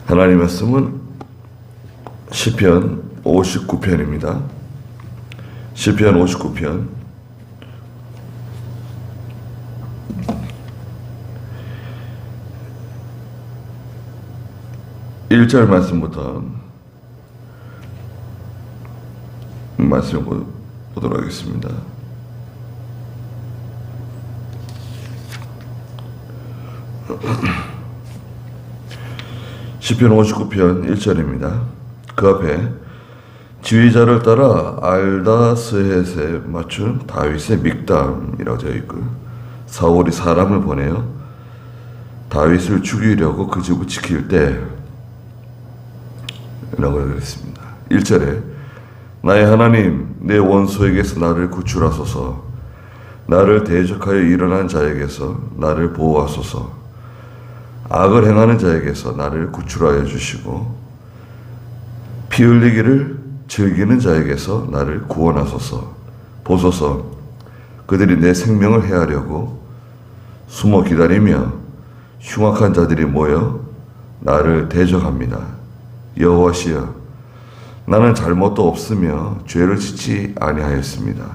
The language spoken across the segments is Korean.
하나님 말씀은 시편 59편입니다. 시편 59편 1절 말씀부터 말씀을 보도록 하겠습니다. 시편 59편 1절입니다. 그 앞에 지휘자를 따라 알다스헷에 맞춘 다윗의 믹담이라고 되어 있고, 사울이 사람을 보내어 다윗을 죽이려고 그 집을 지킬 때 라고 그랬습니다. 1절에 나의 하나님, 내 원수에게서 나를 구출하소서. 나를 대적하여 일어난 자에게서 나를 보호하소서. 악을 행하는 자에게서 나를 구출하여 주시고 피 흘리기를 즐기는 자에게서 나를 구원하소서. 보소서, 그들이 내 생명을 해하려고 숨어 기다리며 흉악한 자들이 모여 나를 대적합니다. 여호와시여, 나는 잘못도 없으며 죄를 짓지 아니하였습니다.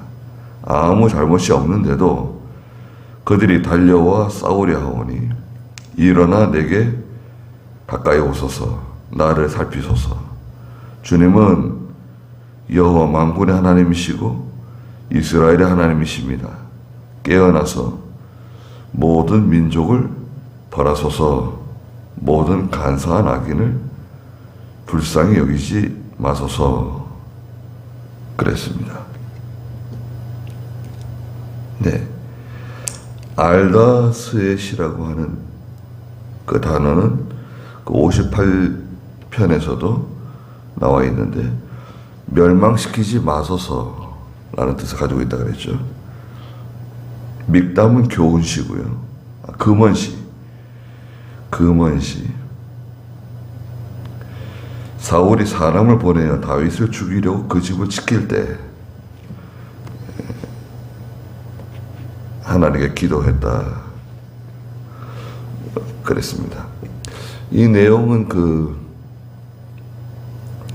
아무 잘못이 없는데도 그들이 달려와 싸우려 하오니 일어나 내게 가까이 오소서. 나를 살피소서. 주님은 여호와 만군의 하나님이시고 이스라엘의 하나님이십니다. 깨어나서 모든 민족을 벌하소서. 모든 간사한 악인을 불쌍히 여기지 마소서. 그랬습니다. 네, 알다스헷이라고 하는 그 단어는 그 58편에서도 나와 있는데, 멸망시키지 마소서 라는 뜻을 가지고 있다 그랬죠. 믹담은 교훈시고요. 금언시. 사울이 사람을 보내어 다윗을 죽이려고 그 집을 지킬 때 하나님께 기도했다 그랬습니다. 이 내용은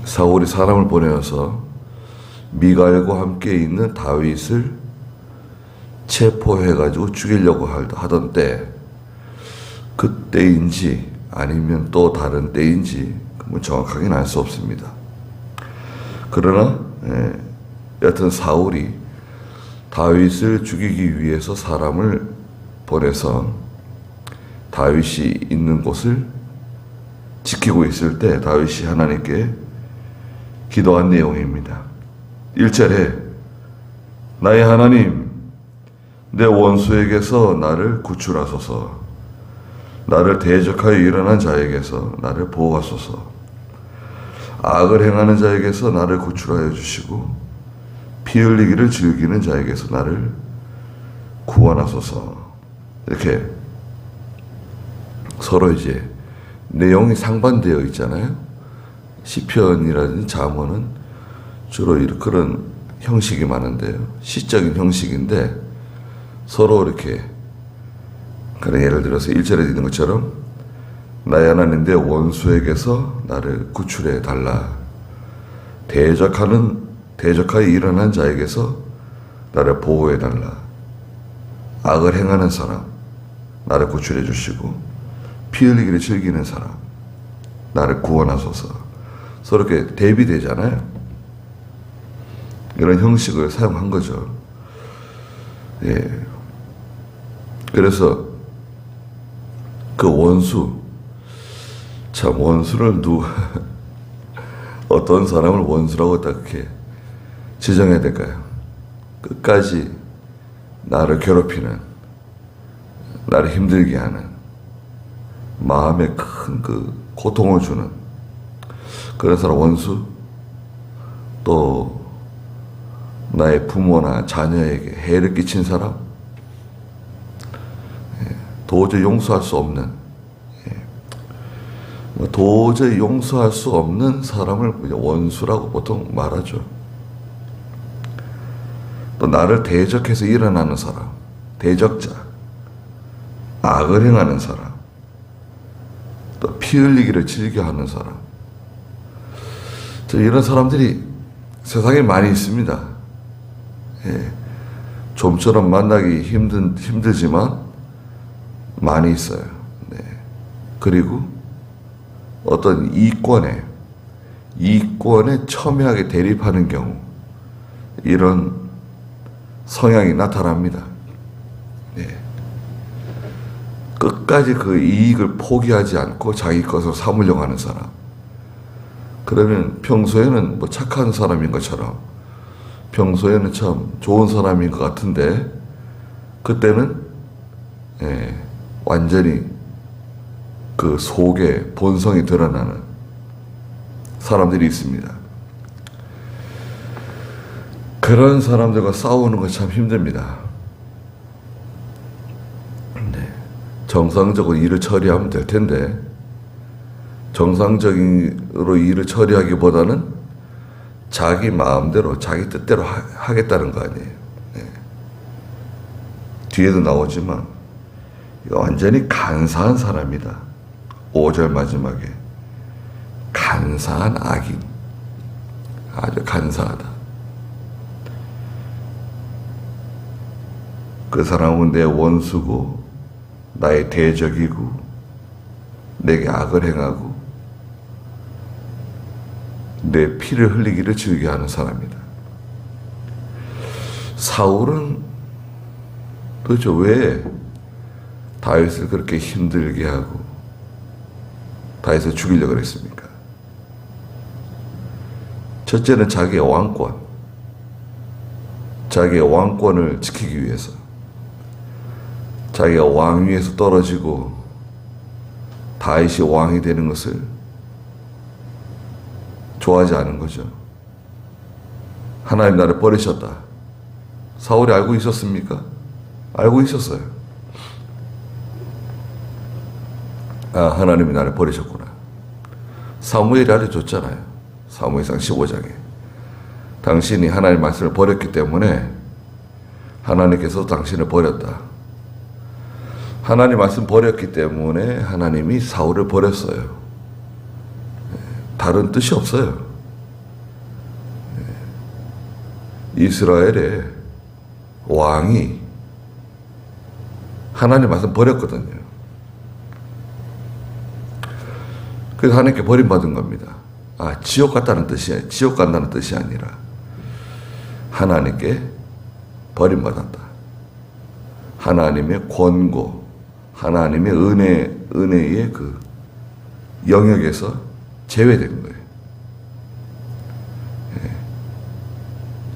사울이 사람을 보내어서 미갈과 함께 있는 다윗을 체포해가지고 죽이려고 하던 때, 그때인지 아니면 또 다른 때인지 정확하게는 알 수 없습니다. 그러나 여하튼 사울이 다윗을 죽이기 위해서 사람을 보내서 다윗이 있는 곳을 지키고 있을 때 다윗이 하나님께 기도한 내용입니다. 1절에 나의 하나님, 내 원수에게서 나를 구출하소서. 나를 대적하여 일어난 자에게서 나를 보호하소서. 악을 행하는 자에게서 나를 구출하여 주시고 피 흘리기를 즐기는 자에게서 나를 구원하소서. 이렇게 서로 이제 내용이 상반되어 있잖아요. 시편이라든지 잠언은 주로 그런 형식이 많은데요. 시적인 형식인데 서로 이렇게, 그런 예를 들어서 1절에 있는 것처럼 나의 하나님, 내 원수에게서 나를 구출해 달라. 대적하여 일어난 자에게서 나를 보호해 달라. 악을 행하는 사람 나를 구출해 주시고 피 흘리기를 즐기는 사람 나를 구원하소서. 서로 이렇게 대비되잖아요. 이런 형식을 사용한 거죠. 예. 그래서 그 원수, 참 원수를 어떤 사람을 원수라고 어떻게 지정해야 될까요? 끝까지 나를 괴롭히는, 나를 힘들게 하는, 마음에 큰 고통을 주는 그런 사람 원수, 또 나의 부모나 자녀에게 해를 끼친 사람, 도저히 용서할 수 없는 사람을 원수라고 보통 말하죠. 또 나를 대적해서 일어나는 사람, 대적자, 악을 행하는 사람, 또 피 흘리기를 즐겨하는 사람. 이런 사람들이 세상에 많이 있습니다. 예. 좀처럼 만나기 힘들지만 많이 있어요. 네. 그리고 어떤 이권에 첨예하게 대립하는 경우 이런 성향이 나타납니다. 네. 끝까지 그 이익을 포기하지 않고 자기 것으로 삼으려고 하는 사람. 그러면 평소에는 뭐 착한 사람인 것처럼, 평소에는 참 좋은 사람인 것 같은데, 그때는 완전히 그 속에 본성이 드러나는 사람들이 있습니다. 그런 사람들과 싸우는 건 참 힘듭니다. 네. 정상적으로 일을 처리하면 될 텐데, 정상적으로 일을 처리하기보다는 자기 마음대로, 자기 뜻대로 하겠다는 거 아니에요. 네. 뒤에도 나오지만, 이거 완전히 간사한 사람이다. 5절 마지막에. 간사한 악인. 아주 간사하다. 그 사람은 내 원수고, 나의 대적이고, 내게 악을 행하고, 내 피를 흘리기를 즐겨하는 사람이다. 사울은 도대체 왜 다윗을 그렇게 힘들게 하고 다윗을 죽이려고 그랬습니까? 첫째는 자기의 왕권을 지키기 위해서, 자기가 왕위에서 떨어지고 다윗이 왕이 되는 것을 좋아하지 않은 거죠. 하나님 나를 버리셨다. 사울이 알고 있었습니까? 알고 있었어요. 하나님이 나를 버리셨구나. 사무엘이 알려줬잖아요. 사무엘상 15장에. 당신이 하나님의 말씀을 버렸기 때문에 하나님께서 당신을 버렸다. 하나님 말씀 버렸기 때문에 하나님이 사울을 버렸어요. 다른 뜻이 없어요. 이스라엘의 왕이 하나님 말씀 버렸거든요. 그래서 하나님께 버림받은 겁니다. 지옥 간다는 뜻이 아니라 하나님께 버림받았다. 하나님의 권고, 하나님의 은혜의 그 영역에서 제외된 거예요.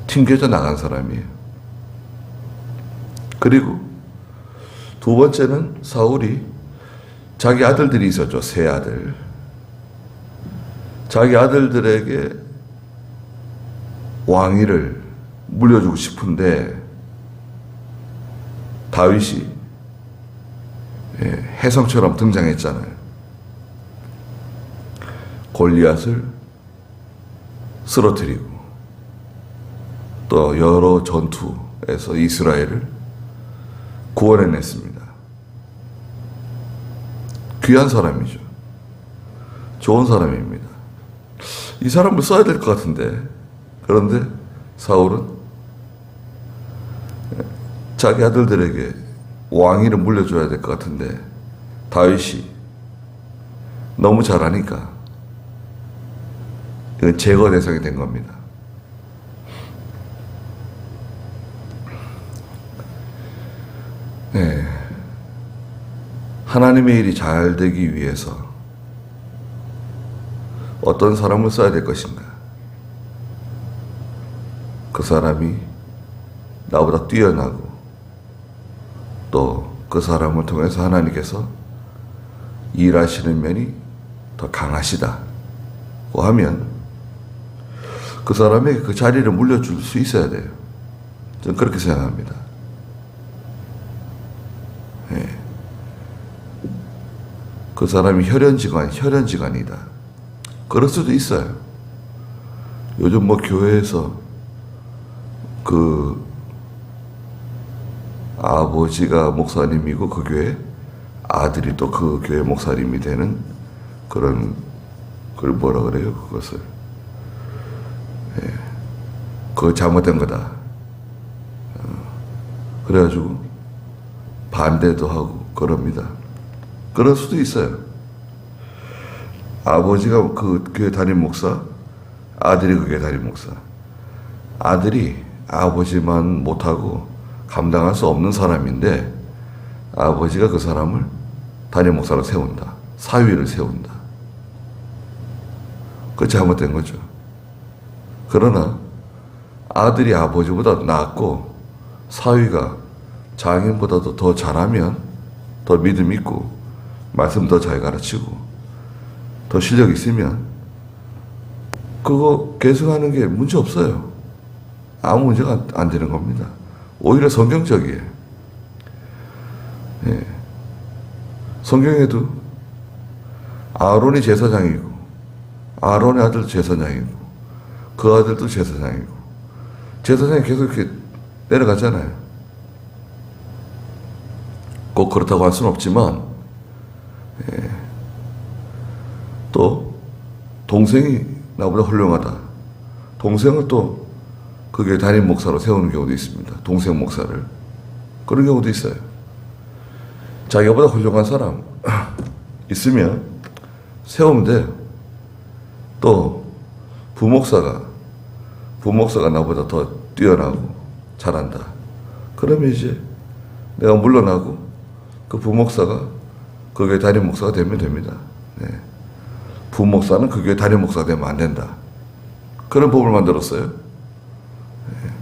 튕겨져 나간 사람이에요. 그리고 두 번째는 사울이 자기 아들들이 있었죠. 세 아들. 자기 아들들에게 왕위를 물려주고 싶은데 다윗이 혜성처럼 등장했잖아요. 골리앗을 쓰러뜨리고 또 여러 전투에서 이스라엘을 구원해냈습니다. 귀한 사람이죠. 좋은 사람입니다. 이 사람을 써야 될 것 같은데, 그런데 사울은 자기 아들들에게 왕위를 물려줘야 될 것 같은데 다윗이 너무 잘하니까 이건 제거 대상이 된 겁니다. 네. 하나님의 일이 잘 되기 위해서 어떤 사람을 써야 될 것인가? 그 사람이 나보다 뛰어나고 또 그 사람을 통해서 하나님께서 일하시는 면이 더 강하시다고 하면 그 사람에게 그 자리를 물려줄 수 있어야 돼요. 저는 그렇게 생각합니다. 네. 그 사람이 혈연지간이다. 그럴 수도 있어요. 요즘 뭐 교회에서 그 아버지가 목사님이고 그 교회 아들이 또 그 교회 목사님이 되는 그걸 뭐라 그래요? 그것을. 그거 잘못된 거다. 그래가지고 반대도 하고 그럽니다. 그럴 수도 있어요. 아버지가 그 교회 담임 목사, 아들이 그 교회 담임 목사. 아들이 아버지만 못하고 감당할 수 없는 사람인데 아버지가 그 사람을 담임 목사로 세운다. 사위를 세운다. 그거 잘못된 거죠. 그러나 아들이 아버지보다 낫고 사위가 장인보다도 더 잘하면 더 믿음 있고 말씀 더 잘 가르치고 더 실력 있으면 그거 계승하는 게 문제 없어요. 아무 문제가 안 되는 겁니다. 오히려 성경적이에요. 예. 성경에도 아론이 제사장이고 아론의 아들도 제사장이고 그 아들도 제사장이고 제사장이 계속 이렇게 내려가잖아요. 꼭 그렇다고 할 수는 없지만 또 동생이 나보다 훌륭하다. 동생을 또 그게 담임 목사로 세우는 경우도 있습니다. 동생 목사를. 그런 경우도 있어요. 자기보다 훌륭한 사람 있으면 세우면 돼요. 또 부목사가 나보다 더 뛰어나고 잘한다. 그러면 이제 내가 물러나고 그 부목사가 그 교회 담임 목사가 되면 됩니다. 네. 부목사는 그 교회 담임 목사가 되면 안 된다. 그런 법을 만들었어요. 네.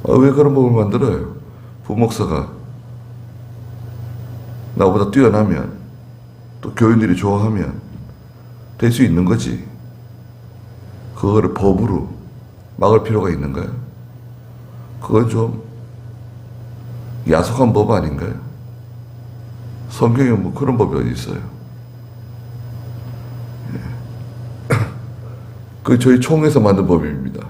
왜 그런 법을 만들어요? 부목사가 나보다 뛰어나면 또 교인들이 좋아하면 될 수 있는 거지. 그거를 법으로 막을 필요가 있는가요? 그건 좀 야속한 법 아닌가요? 성경에 뭐 그런 법이 어디 있어요? 예. 그 저희 총회에서 만든 법입니다.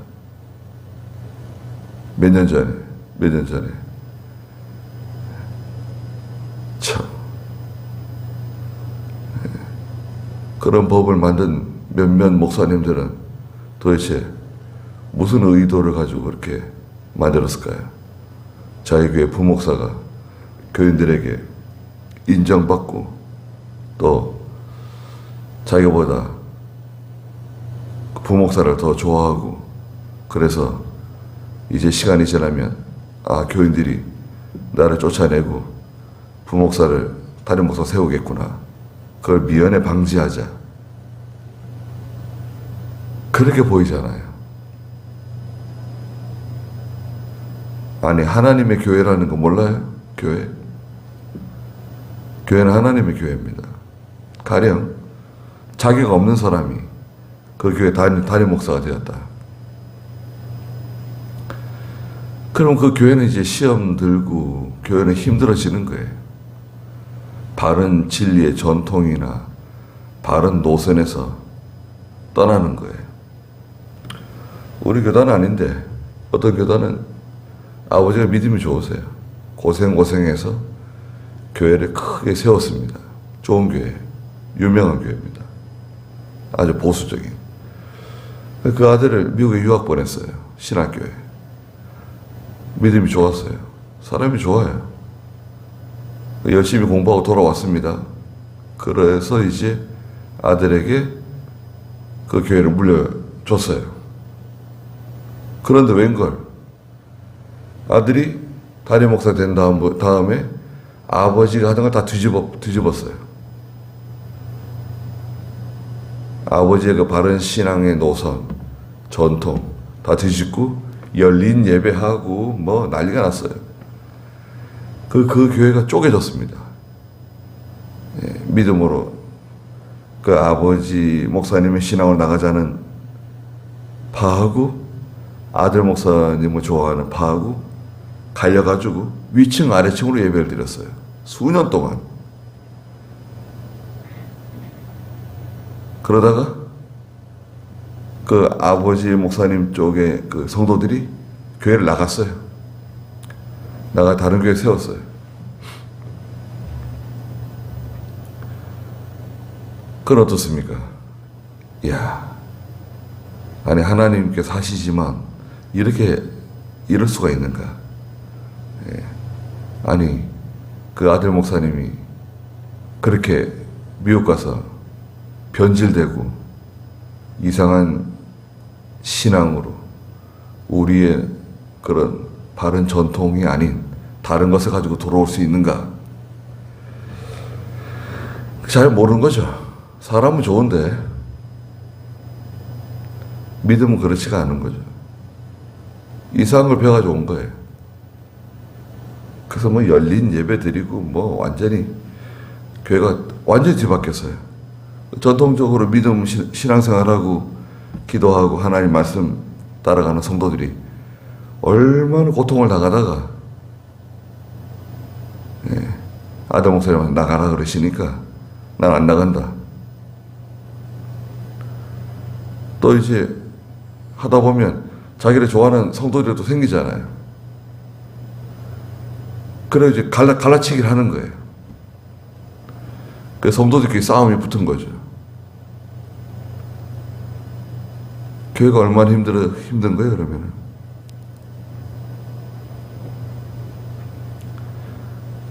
몇 년 전에. 참. 예. 그런 법을 만든 몇몇 목사님들은 도대체 무슨 의도를 가지고 그렇게 만들었을까요? 자기 교회 부목사가 교인들에게 인정받고 또 자기보다 부목사를 더 좋아하고 그래서 이제 시간이 지나면 교인들이 나를 쫓아내고 부목사를 다른 목사 세우겠구나. 그걸 미연에 방지하자. 그렇게 보이잖아요. 아니 하나님의 교회라는 거 몰라요? 교회는 하나님의 교회입니다. 가령 자격 없는 사람이 그 교회 담임 목사가 되었다. 그럼 그 교회는 이제 시험 들고 교회는 힘들어지는 거예요. 바른 진리의 전통이나 바른 노선에서 떠나는 거예요. 우리 교단은 아닌데 어떤 교단은 아버지가 믿음이 좋으세요. 고생해서 교회를 크게 세웠습니다. 좋은 교회, 유명한 교회입니다. 아주 보수적인. 그 아들을 미국에 유학 보냈어요. 신학교에. 믿음이 좋았어요. 사람이 좋아요. 열심히 공부하고 돌아왔습니다. 그래서 이제 아들에게 그 교회를 물려줬어요. 그런데 웬걸 아들이 담임 목사 된 다음에 아버지가 하던 걸 다 뒤집었어요. 아버지의 그 바른 신앙의 노선, 전통 다 뒤집고 열린 예배하고 뭐 난리가 났어요. 그 교회가 쪼개졌습니다. 예, 믿음으로 그 아버지 목사님의 신앙을 나가자는 파하고 아들 목사님을 좋아하는 파하고 갈려가지고 위층 아래층으로 예배를 드렸어요. 수년 동안. 그러다가 그 아버지 목사님 쪽에 그 성도들이 교회를 나갔어요. 나가 다른 교회 세웠어요. 그건 어떻습니까? 이야, 아니 하나님께서 하시지만 이렇게 이럴 수가 있는가? 예. 아니 그 아들 목사님이 그렇게 미국 가서 변질되고 이상한 신앙으로 우리의 그런 바른 전통이 아닌 다른 것을 가지고 돌아올 수 있는가? 잘 모르는 거죠. 사람은 좋은데 믿음은 그렇지가 않은 거죠. 이상한 걸 배워가지고 온 거예요. 그래서 뭐 열린 예배 드리고 뭐 완전히 교회가 완전히 뒤바뀌었어요. 전통적으로 믿음 신앙생활하고 기도하고 하나님 말씀 따라가는 성도들이 얼마나 고통을 당하다가 아들 목사님한테 나가라 그러시니까 난 안 나간다. 또 이제 하다 보면 자기를 좋아하는 성도들이 또 생기잖아요. 그래 이제 갈라치기를 하는 거예요. 그 성도들끼리 싸움이 붙은 거죠. 교회가 얼마나 힘든 거예요, 그러면은.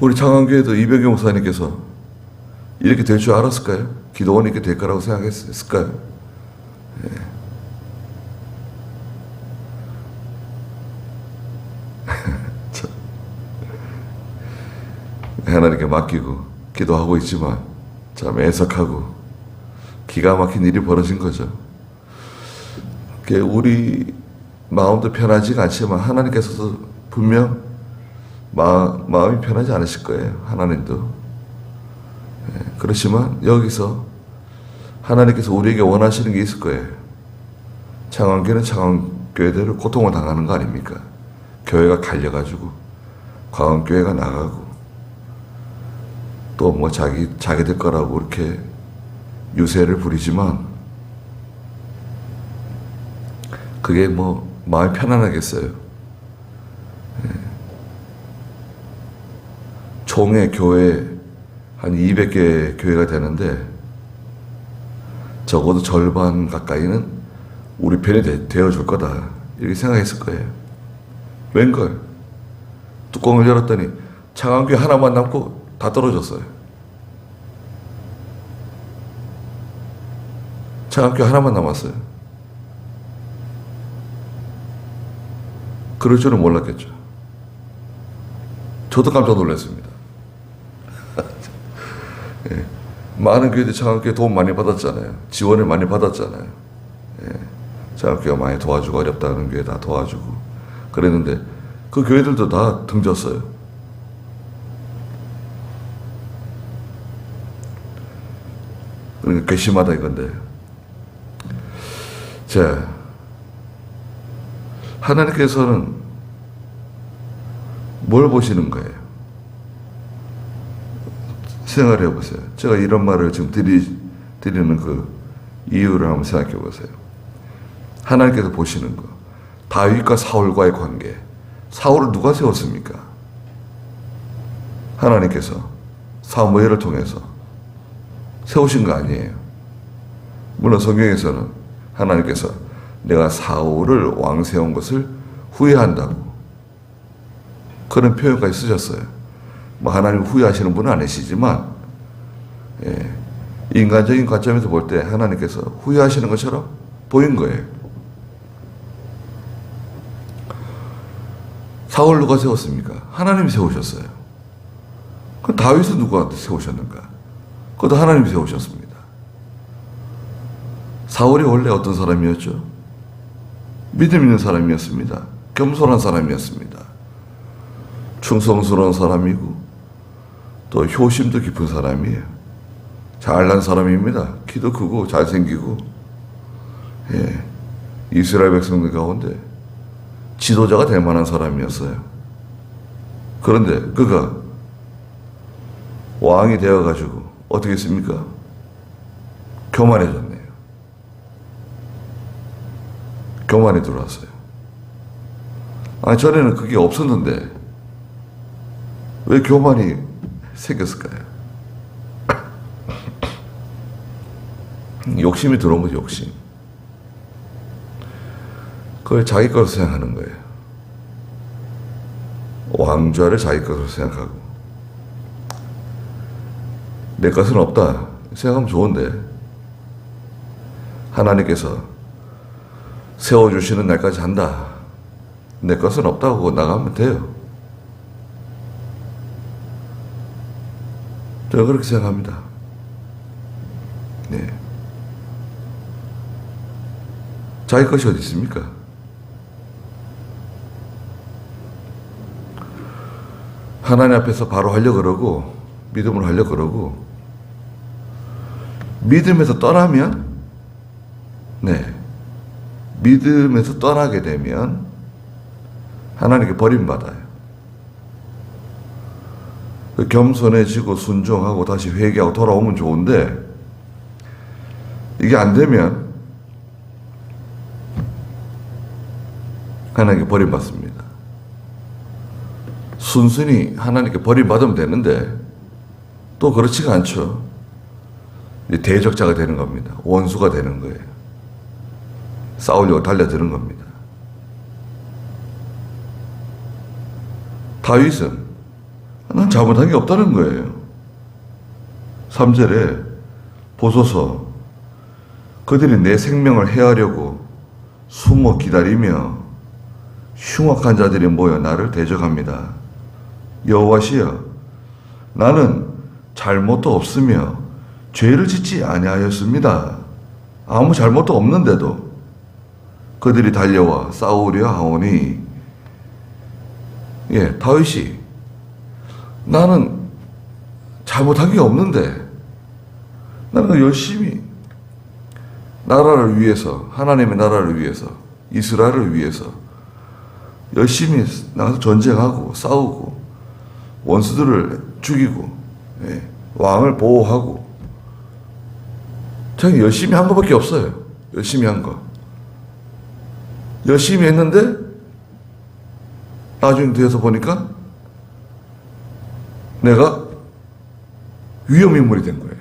우리 창안교회도 이병경 목사님께서 이렇게 될 줄 알았을까요? 기도원이 이렇게 될 거라고 생각했을까요? 하나님께 맡기고 기도하고 있지만 참 애석하고 기가 막힌 일이 벌어진 거죠. 우리 마음도 편하지가 않지만 하나님께서도 분명 마음이 편하지 않으실 거예요. 하나님도. 그렇지만 여기서 하나님께서 우리에게 원하시는 게 있을 거예요. 창원교회는 창원교회대로 고통을 당하는 거 아닙니까? 교회가 갈려가지고 광원교회가 나가고 또 뭐 자기들 거라고 이렇게 유세를 부리지만 그게 뭐 마음이 편안하겠어요. 총회 교회 한 200개 교회가 되는데 적어도 절반 가까이는 우리 편이 되어줄 거다 이렇게 생각했을 거예요. 웬걸 뚜껑을 열었더니 창안교회 하나만 남고 다 떨어졌어요. 창안교회 하나만 남았어요. 그럴 줄은 몰랐겠죠. 저도 깜짝 놀랐습니다. 예. 많은 교회들이 창안교회 도움 많이 받았잖아요. 지원을 많이 받았잖아요. 예. 창안교회가 많이 도와주고 어렵다는 교회 다 도와주고 그랬는데 그 교회들도 다 등졌어요. 그러니까 괘씸하다 이건데. 자, 하나님께서는 뭘 보시는 거예요? 생각을 해보세요. 제가 이런 말을 지금 드리는 그 이유를 한번 생각해 보세요. 하나님께서 보시는 거. 다윗과 사울과의 관계. 사울을 누가 세웠습니까? 하나님께서 사무엘을 통해서 세우신 거 아니에요. 물론 성경에서는 하나님께서 내가 사울을 왕 세운 것을 후회한다고 그런 표현까지 쓰셨어요. 뭐 하나님 후회하시는 분은 아니시지만 인간적인 관점에서 볼 때 하나님께서 후회하시는 것처럼 보인 거예요. 사울 누가 세웠습니까? 하나님이 세우셨어요. 그 다윗은 누가 세우셨는가? 그것도 하나님이 세우셨습니다. 사울이 원래 어떤 사람이었죠? 믿음 있는 사람이었습니다. 겸손한 사람이었습니다. 충성스러운 사람이고 또 효심도 깊은 사람이에요. 잘난 사람입니다. 키도 크고 잘생기고 이스라엘 백성들 가운데 지도자가 될 만한 사람이었어요. 그런데 그가 왕이 되어가지고 어떻게 했습니까? 교만해졌네요. 교만이 들어왔어요. 전에는 그게 없었는데 왜 교만이 생겼을까요? 욕심이 들어온 거죠, 욕심. 그걸 자기 것으로 생각하는 거예요. 왕좌를 자기 것으로 생각하고. 내 것은 없다 생각하면 좋은데, 하나님께서 세워주시는 날까지 한다. 내 것은 없다고 나가면 돼요. 저는 그렇게 생각합니다. 네. 자기 것이 어디 있습니까? 하나님 앞에서 바로 하려고 그러고, 믿음으로 하려고 그러고, 믿음에서 떠나면, 네, 믿음에서 떠나게 되면 하나님께 버림받아요. 겸손해지고 순종하고 다시 회개하고 돌아오면 좋은데, 이게 안 되면 하나님께 버림받습니다. 순순히 하나님께 버림받으면 되는데 또 그렇지가 않죠. 대적자가 되는 겁니다. 원수가 되는 거예요. 싸우려고 달려드는 겁니다. 다윗은 난 잘못한 게 없다는 거예요. 3절에 보소서, 그들이 내 생명을 해하려고 숨어 기다리며 흉악한 자들이 모여 나를 대적합니다. 여호와시여, 나는 잘못도 없으며 죄를 짓지 아니하였습니다. 아무 잘못도 없는데도 그들이 달려와 싸우려 하오니. 예, 다윗이 나는 잘못한 게 없는데 나는 열심히 나라를 위해서, 하나님의 나라를 위해서, 이스라엘을 위해서 열심히 나가서 전쟁하고 싸우고 원수들을 죽이고, 예, 왕을 보호하고, 자기 열심히 한 것밖에 없어요. 열심히 한 거. 열심히 했는데 나중에 뒤에서 보니까 내가 위험인물이 된 거예요.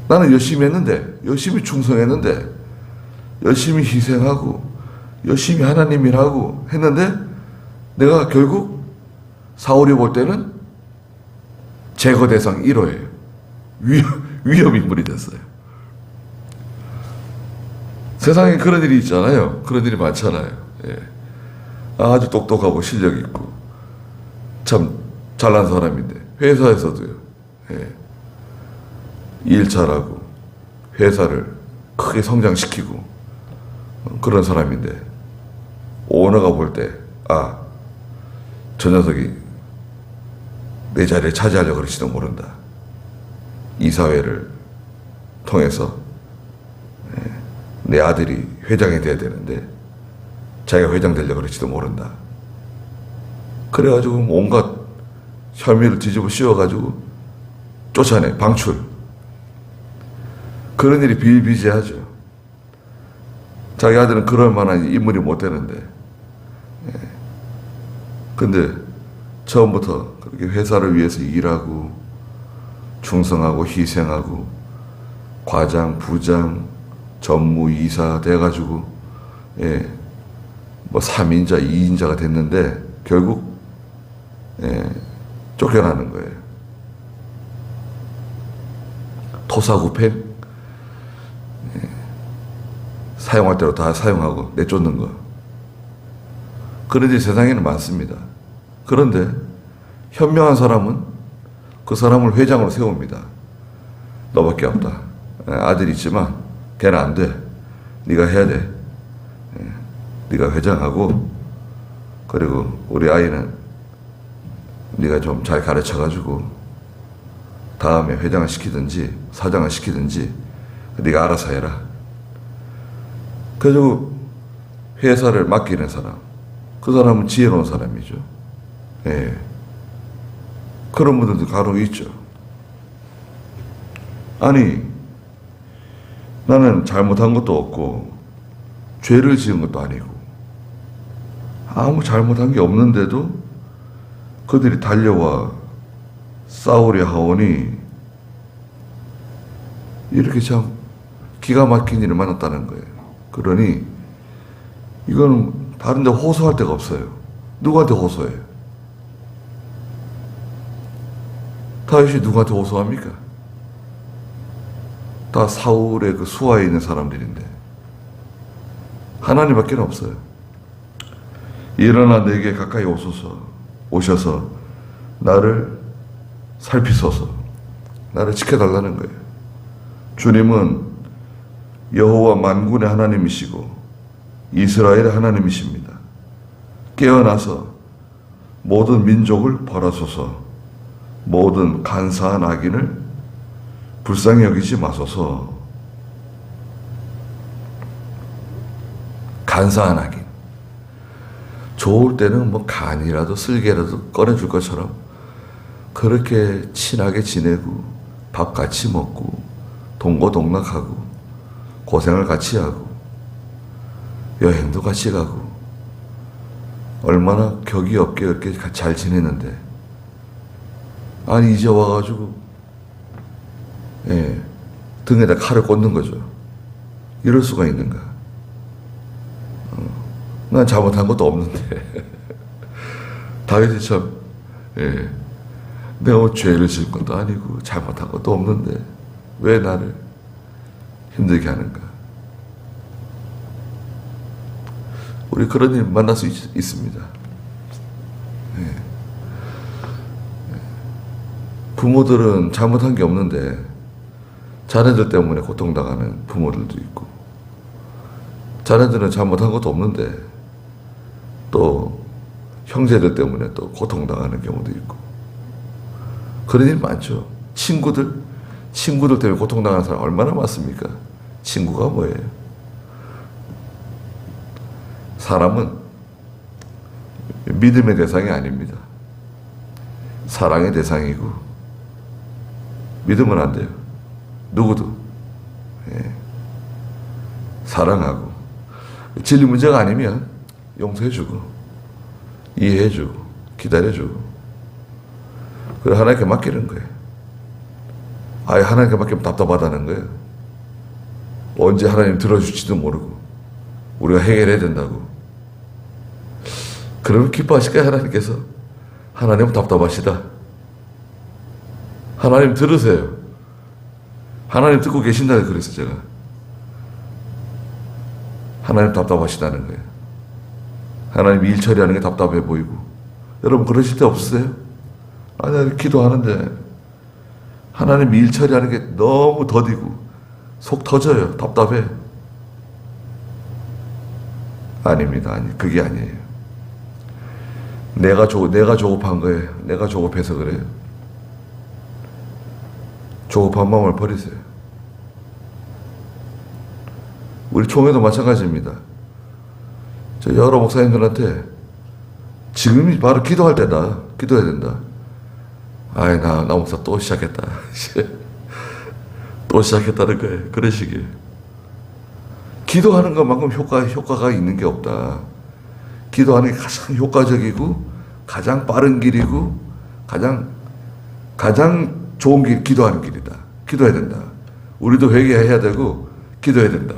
나는 열심히 했는데, 열심히 충성했는데, 열심히 희생하고 열심히 하나님 일하고 했는데 내가 결국 사울이 볼 때는 제거 대상 1호예요. 위험인물이 됐어요. 세상에 그런 일이 있잖아요. 그런 일이 많잖아요. 예. 아주 똑똑하고 실력 있고 참 잘난 사람인데 회사에서도요. 예. 일 잘하고 회사를 크게 성장시키고 그런 사람인데 오너가 볼 때 저 녀석이 내 자리를 차지하려고 그럴지도 모른다. 이사회를 통해서 내 아들이 회장이 돼야 되는데 자기가 회장 되려고 그럴지도 모른다. 그래가지고 온갖 혐의를 뒤집어 씌워가지고 쫓아내, 방출. 그런 일이 비일비재하죠. 자기 아들은 그럴 만한 인물이 못 되는데. 근데 처음부터 그렇게 회사를 위해서 일하고 충성하고 희생하고 과장, 부장, 전무, 이사 돼가지고 뭐 3인자, 2인자가 됐는데 결국 쫓겨나는 거예요. 토사구팽 사용할 대로 다 사용하고 내쫓는 거. 그런 일이 세상에는 많습니다. 그런데 현명한 사람은 그 사람을 회장으로 세웁니다. 너밖에 없다. 아들이 있지만 걔는 안 돼. 네가 해야 돼. 네가 회장하고 그리고 우리 아이는 네가 좀 잘 가르쳐가지고 다음에 회장을 시키든지 사장을 시키든지 네가 알아서 해라. 그래서 회사를 맡기는 사람, 그 사람은 지혜로운 사람이죠. 예. 그런 분들도 간혹 있죠. 아니, 나는 잘못한 것도 없고 죄를 지은 것도 아니고 아무 잘못한 게 없는데도 그들이 달려와 싸우려 하오니 이렇게 참 기가 막힌 일을 만났다는 거예요. 그러니 이건 다른 데 호소할 데가 없어요. 누구한테 호소해요? 다윗이 누구한테 호소합니까? 다 사울의 그 수하에 있는 사람들인데 하나님밖에 없어요. 일어나 내게 가까이 오셔서 나를 살피소서, 나를 지켜달라는 거예요. 주님은 여호와 만군의 하나님이시고 이스라엘의 하나님이십니다. 깨어나서 모든 민족을 벌하소서, 모든 간사한 악인을 불쌍히 여기지 마소서. 간사한 악인. 좋을 때는 뭐 간이라도 쓸개라도 꺼내줄 것처럼 그렇게 친하게 지내고 밥 같이 먹고 동고동락하고 고생을 같이 하고 여행도 같이 가고 얼마나 격이 없게 그렇게 잘 지내는데, 아니 이제 와가지고 등에다 칼을 꽂는 거죠. 이럴 수가 있는가? 난 잘못한 것도 없는데 다윗이 참 내가 뭐 죄를 지은 것도 아니고 잘못한 것도 없는데 왜 나를 힘들게 하는가? 우리 그런 일 만날 수 있습니다. 부모들은 잘못한 게 없는데 자녀들 때문에 고통당하는 부모들도 있고, 자녀들은 잘못한 것도 없는데 또 형제들 때문에 또 고통당하는 경우도 있고, 그런 일 많죠. 친구들 때문에 고통당하는 사람 얼마나 많습니까? 친구가 뭐예요? 사람은 믿음의 대상이 아닙니다. 사랑의 대상이고, 믿으면 안 돼요. 누구도. 사랑하고, 진리 문제가 아니면 용서해주고, 이해해주고, 기다려주고, 그리고 하나님께 맡기는 거예요. 아예 하나님께 맡기면 답답하다는 거예요. 언제 하나님 들어줄지도 모르고, 우리가 해결해야 된다고. 그러면 기뻐하실까요, 하나님께서? 하나님은 답답하시다. 하나님 들으세요. 하나님 듣고 계신다 그래서 제가. 하나님 답답하시다는 거예요. 하나님 일 처리하는 게 답답해 보이고. 여러분 그러실 때 없으세요? 아니, 기도하는데 하나님 일 처리하는 게 너무 더디고 속 터져요. 답답해. 아닙니다. 그게 아니에요. 내가 조급한 거예요. 내가 조급해서 그래요. 조급한 마음을 버리세요. 우리 총회도 마찬가지입니다. 저 여러 목사님들한테 지금이 바로 기도할 때다. 기도해야 된다. 아이, 나 목사 또 시작했다. 또 시작했다는 거예요. 그런 식이에요. 기도하는 것만큼 효과가 있는 게 없다. 기도하는 게 가장 효과적이고 가장 빠른 길이고 가장 좋은 길, 기도하는 길이다. 기도해야 된다. 우리도 회개해야 되고 기도해야 된다.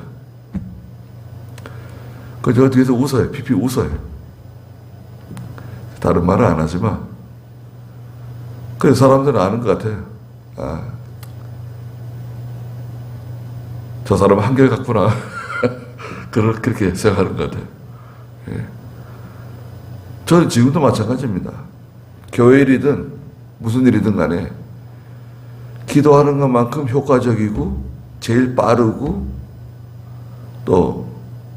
그저 뒤에서 웃어요. 피피 웃어요. 다른 말은 안 하지만 그래서 사람들은 아는 것 같아요. 아, 저 사람은 한결같구나. 그렇게 생각하는 것 같아요. 예. 저는 지금도 마찬가지입니다. 교회 일이든 무슨 일이든 간에 기도하는 것만큼 효과적이고 제일 빠르고 또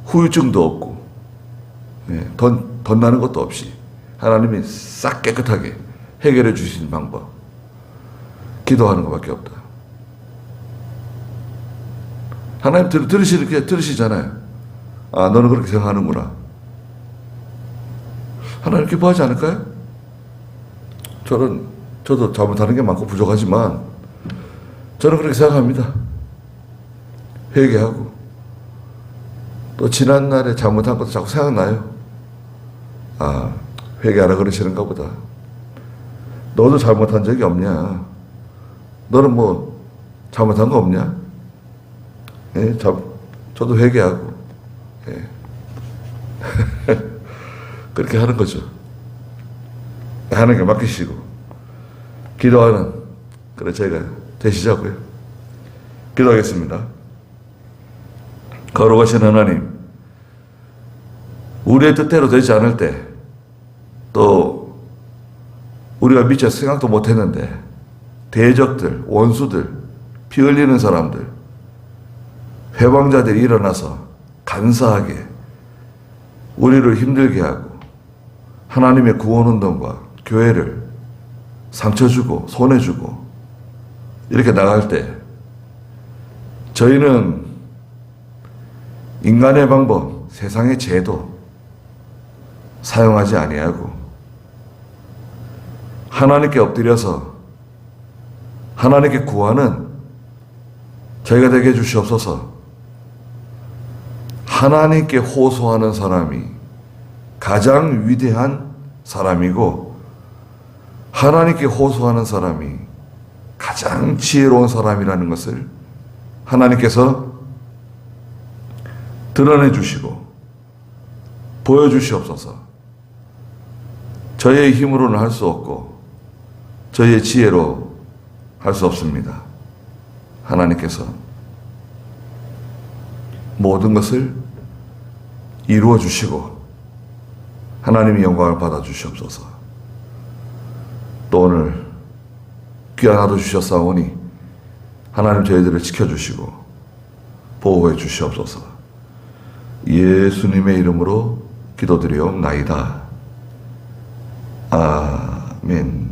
후유증도 없고, 덧 나는 것도 없이 하나님이 싹 깨끗하게 해결해 주시는 방법, 기도하는 것밖에 없다. 하나님 들으시잖아요. 아, 너는 그렇게 생각하는구나. 하나님 기뻐하지 않을까요? 저도 잘못하는 게 많고 부족하지만 저는 그렇게 생각합니다. 회개하고 또 지난날에 잘못한 것도 자꾸 생각나요. 아, 회개하라 그러시는가 보다. 너도 잘못한 적이 없냐? 너는 뭐 잘못한 거 없냐? 예, 저도 회개하고, 예. 그렇게 하는 거죠. 하나님께 맡기시고, 기도하는, 그래, 저희가 되시자고요. 기도하겠습니다. 거룩하신 하나님, 우리의 뜻대로 되지 않을 때, 또, 우리가 미처 생각도 못 했는데, 대적들, 원수들, 피 흘리는 사람들, 회방자들이 일어나서 간사하게 우리를 힘들게 하고 하나님의 구원운동과 교회를 상처 주고 손해 주고 이렇게 나갈 때 저희는 인간의 방법, 세상의 제도 사용하지 아니하고 하나님께 엎드려서 하나님께 구하는 저희가 되게 해주시옵소서. 하나님께 호소하는 사람이 가장 위대한 사람이고 하나님께 호소하는 사람이 가장 지혜로운 사람이라는 것을 하나님께서 드러내 주시고 보여주시옵소서. 저희의 힘으로는 할 수 없고 저희의 지혜로 할 수 없습니다. 하나님께서 모든 것을 이루어 주시고 하나님의 영광을 받아 주시옵소서. 또 오늘 귀한 하루 주셨사오니 하나님 저희들을 지켜주시고 보호해 주시옵소서. 예수님의 이름으로 기도드리옵나이다. 아멘.